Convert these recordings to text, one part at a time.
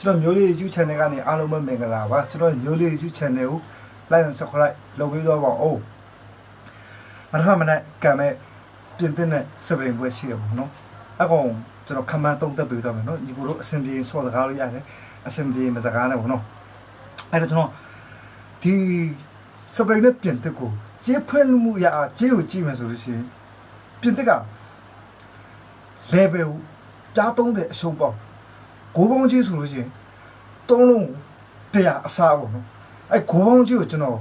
ကျွန်တော်မျိုးလေး YouTube channel ကနေအားလုံးပဲမင်္ဂလာပါကျွန်တော်မျိုးလေး YouTube channel ကို like and subscribe လုပ်ပေးသွားပါဦးမထမနဲ့ကံမဲ့ပြင်သစ်နဲ့စပရင်ပွဲရှိတယ်ပေါ့နော်အကောင်ကျွန်တော်ခမန်းသုံးသက်ပေးသွားမယ်နော်ညီကိုတို့အဆင်ပြေဆော့စကားလို့ရတယ်အဆင်ပြေမစကားနဲ့ပေါ့နော်အဲ့တော့ကျွန်တော်ဒီစပရင်နဲ့ပြင်သစ်ကိုကျေးဖွင့်မှုရအားကျေးကိုကြည့်မယ်ဆိုလို့ရှိရင်ပြင်သစ်က level ကြားသုံးတဲ့အရှုံးပေါ့ကိုပေါင်းကြီးဆိုလို့ရှိရင်သုံးလုံးတရားအစားပေါ့နော်အဲ့ကိုပေါင်းကြီးကိုကျွန်တော်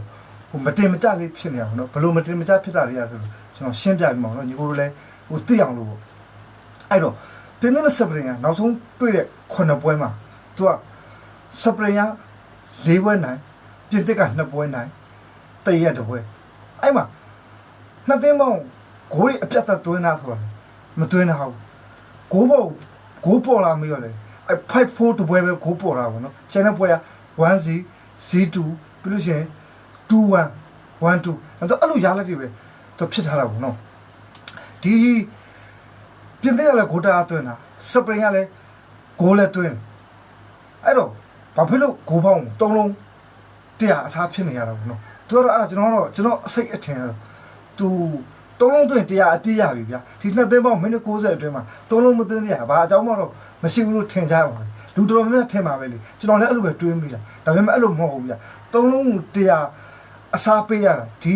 ဟိုမတင်မကြလေးဖြစ်နေအောင်နော်ဘလို့မတင်မကြဖြစ်တာလေးရဆိုလို့ကျွန်တော်ရှင်းပြပြီးမှာနော်ညီကိုတို့လည်းဟိုသိအောင်လို့ပေါ့အဲ့တော့ပြင်းတဲ့စပရင်ကနောက်ဆုံးတွေ့တဲ့9ပွဲမှာသူကစပရင်က4ပွဲနိုင်ပြင်သစ်က2ပွဲနိုင်တရက်တစ်ပွဲအဲ့မှာနှစ်သိန်းပေါင်းဂိုးတွေအပြတ်သက်သွင်းတာဆိုတာမသွင်းတာဟုတ်ဂိုးပေါ်လာမရောလေအဲ့5-4တပွဲပဲဂိုးပေါ်တာပေါ့နော်ကျန်တဲ့ပွဲက 1-0 0-2 ပြီးလို့ရှိရင် 2-1 1-2 အဲ့တော့အဲ့လိုရလက်တွေပဲသူဖြစ်ထားတာပေါ့နော်ဒီပြင်သစ်ကလည်းဂိုးတာသွင်းတာစပရင်ကလည်းဂိုးလည်းသွင်းအဲ့တော့ဘာဖြစ်လို့ဂိုးပေါင်း3လုံးတရားအစားဖြစ်နေရတာပေါ့နော်သူကတော့အဲ့ဒါကျွန်တော်အစိတ်အထင်တော့သူ3လုံးသွင်းတရားအပြည့်ရပြီဗျာဒီနှစ်သိန်းပေါင်းမိနစ်60အတွင်းမှာ3လုံးမသွင်းရဘာအကြောင်းမှတော့မရှိဘူးလို့ထင်ကြပါမယ်လူတော်တော်များများထင်ပါပဲလေကျွန်တော်လည်းအဲ့လိုပဲတွေးမိတာဒါပေမဲ့အဲ့လိုမဟုတ်ဘူးဗျာ3လုံးတရားအစားပေးရတာဒီ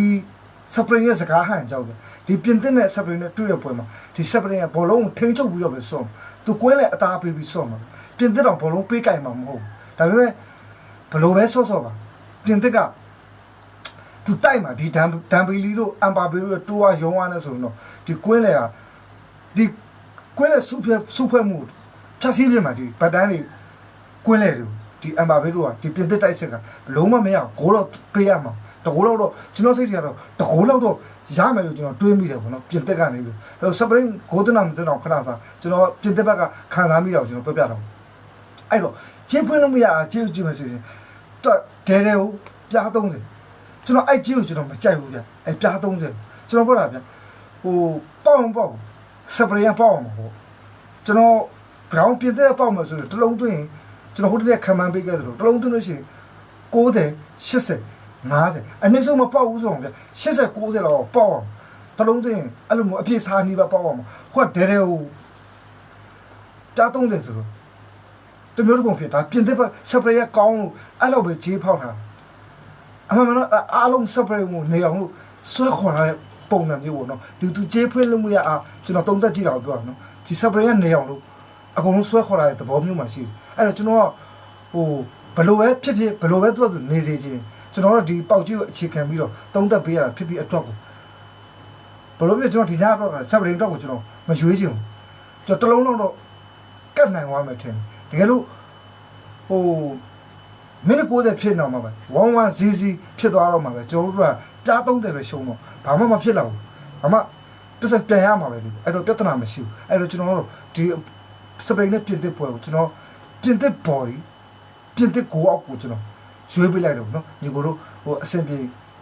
စပရင်ရဲ့စကားဟန်ကြောက်တယ်ဒီပြင်သစ်နဲ့စပရင်နဲ့တွေ့တဲ့ပွဲမှာဒီစပရင်ကဘောလုံးကိုထိန်းချုပ်ပြီးတော့ပဲဆော့သူကွင်းလည်းအသားပေးပြီးဆော့မှာပြင်သစ်တော့ဘောလုံးပေးကြိုင်မှာမဟုတ်ဘူးဒါပေမဲ့ဘလို့ပဲဆော့ပါပြင်သစ်ကသူတိုက်မှာဒီဒန်ဘီလီတို့အမ်ပါဘေတို့တိုးဝါရုံးဝါနဲ့ဆိုရင်တော့ဒီကွင်းလေကဒီကွင်းလေစုဖွဲ့မှုဖြတ်စည်းပြမှာဒီဘတ်တန်းတွေကွင်းလေတို့ဒီအမ်ပါဘေတို့ကဒီပြင်သစ်တိုက်စစ်ကဘလုံးမမရဂိုးတော့ပေးရမှာတကိုးလောက်တော့ကျွန်တော်စိတ်ထဲကတော့တကိုးလောက်တော့ရမယ်လို့ကျွန်တော်တွေးမိတယ်ပေါ့နော်ပြင်သစ်ကနေပြီးတော့စပရင်ဂိုးတနာမတနာခဏစားကျွန်တော်ပြင်သစ်ဘက်ကခံစားမိတော့ကျွန်တော်ပြပြတော့အဲ့တော့ချင်းဖွင့်လို့မရအောင်ကျေးကြည့်မယ်ဆိုရင်တော့ဒဲကိုပြား30ကျွန်တော်အဲ့ကြီးကိုကျွန်တော်မကြိုက်ဘူးဗျအဲ့ပြား30ကျွန်တော်ပြောတာဗျဟိုပေါက်စပရင်ပေါက်မှာပေါ့ကျွန်တော်ဘောင်ပြင်တဲ့ပေါက်မှာဆိုတော့တလုံးသွင်းကျွန်တော်ဟိုတည်းခံမှန်းပေးခဲ့သလိုတလုံးသွင်းလို့ရှိရင်90 80 50အနည်းဆုံးမပေါက်ဘူးဆိုတော့ဗျ80 90လောက်ပေါက်အောင်တလုံးသွင်းအဲ့လိုမျိုးအပြည့်စားနီးပါပေါက်အောင်ဟိုကဒဲကိုပြား30ဆိုတော့တမျိုးတစ်ပုံဖြစ်ဒါပြင်တဲ့စပရင်ကောင်းလို့အဲ့လိုပဲခြေဖောက်တာအမှန်တော့အားလုံးစပရင်ကိုနေအောင်လို့ဆွဲခေါ်ထားတဲ့ပုံစံမျိုးပေါ့နော်သူခြေဖွင့်လို့မရအောင်ကျွန်တော်တုံးသက်ကြည့်တာကိုပြောတာနော်ဒီစပရင်ကနေအောင်လို့အကုန်လုံးဆွဲခေါ်ထားတဲ့သဘောမျိုးမှရှိတယ်အဲ့တော့ကျွန်တော်ကဟိုဘလို့ပဲဖြစ်ဘလို့ပဲသူနေစေခြင်းကျွန်တော်တို့ဒီပေါက်ကြီးကိုအခြေခံပြီးတော့တုံးသက်ပေးရတာဖြစ်ပြီးအတွက်ကိုဘလို့ဖြစ်ကျွန်တော်ဒီညတော့စပရင်တော့ကိုကျွန်တော်မရွေးချင်ဘူးကျွန်တော်တလုံးလုံးတော့ကတ်နိုင်သွားမယ်ထင်တယ်တကယ်လို့ဟိုမိနစ်60ဖြစ်တော့မှာပဲ1-1 0-0ဖြစ်သွားတော့မှာပဲကျွန်တော်တို့ကပြား30ပဲရှုံးတော့ဘာမှမဖြစ်တော့ဘူးဘာမှပြဿနာပြန်ရမှာပဲဒီအဲ့တော့ပြဿနာမရှိဘူးအဲ့တော့ကျွန်တော်တို့ဒီစပရင်နဲ့ပြင်သစ်ပွဲကိုကျွန်တော်ပြင်သစ် body ပြင်သစ်ကိုအောက်ကိုကျွန်တော်ရွေးပေးလိုက်တော့နော်ညီကိုတို့ဟိုအဆင်ပြေ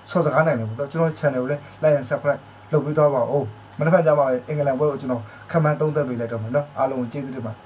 ဆော့စကားနိုင်တယ်ပေါ့နော်ကျွန်တော် channel ကိုလည်း like and subscribe လုပ်ပေးသွားပါဦးမနေ့ကကြပါပဲအင်္ဂလန်ပွဲကိုကျွန်တော်ခမန်းသုံးသက်ပေးလိုက်တော့မယ်နော်အားလုံးကျေးဇူးတင်ပါတယ်